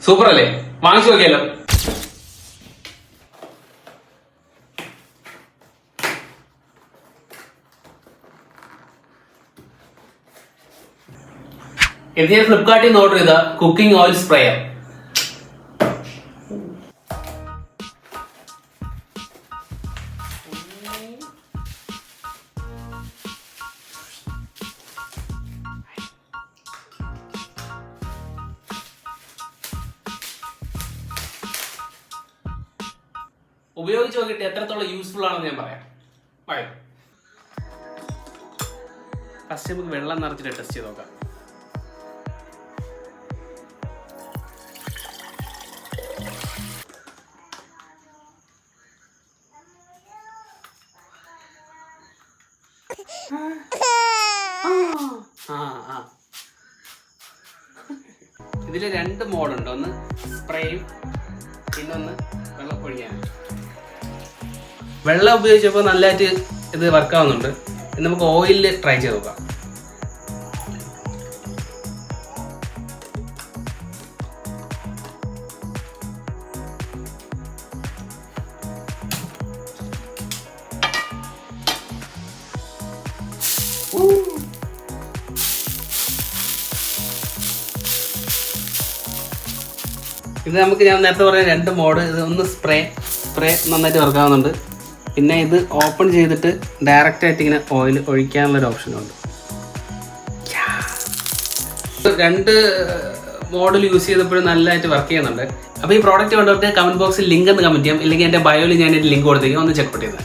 Super അല്ലേ? വാങ്ങിച്ചു നോക്കിയല്ലോ. ഇത് ഞാൻ ഫ്ലിപ്കാർട്ടിൽ നിന്ന് ഓർഡർ ചെയ്ത കുക്കിംഗ് ഓയിൽ സ്പ്രേയർ. ഉപയോഗിച്ച് നോക്കിയിട്ട് എത്രത്തോളം യൂസ്ഫുൾ ആണെന്ന് ഞാൻ പറയാം. ഫസ്റ്റ് നമുക്ക് വെള്ളം നിറച്ചിട്ട് ടെസ്റ്റ് ചെയ്ത് നോക്കാം. ഇതില് 2 മോഡുണ്ട്. ഒന്ന് സ്പ്രേയും പിന്നൊന്ന് വെള്ളം ഒഴിക്കാനും. വെള്ളം ഉപയോഗിച്ചപ്പോൾ നല്ലതായിട്ട് ഇത് വർക്കാവുന്നുണ്ട്. നമുക്ക് ഓയിലിൽ ട്രൈ ചെയ്ത് നോക്കാം. ഇത് നമുക്ക് ഞാൻ നേരത്തെ പറഞ്ഞ 2 മോഡ്. ഇത് ഒന്ന് സ്പ്രേ നന്നായിട്ട് വർക്കാവുന്നുണ്ട്. പിന്നെ ഇത് ഓപ്പൺ ചെയ്തിട്ട് ഡയറക്റ്റ് ആയിട്ട് ഇങ്ങനെ ഓയിൽ ഒഴിക്കാനുള്ളൊരു ഓപ്ഷനുണ്ട്. 2 മോഡൽ യൂസ് ചെയ്തപ്പോഴും നല്ലതായിട്ട് വർക്ക് ചെയ്യുന്നുണ്ട്. അപ്പോൾ ഈ പ്രോഡക്റ്റ് കൊണ്ടുപോയിട്ട് കമന്റ് ബോക്സിൽ ലിങ്ക് എന്ന് കമന്റ് ചെയ്യാം. ഇല്ലെങ്കിൽ എൻ്റെ ബയോയിൽ ഞാൻ ലിങ്ക് കൊടുത്തേക്കും, ഒന്ന് ചെക്ക് ഔട്ട് ചെയ്താൽ.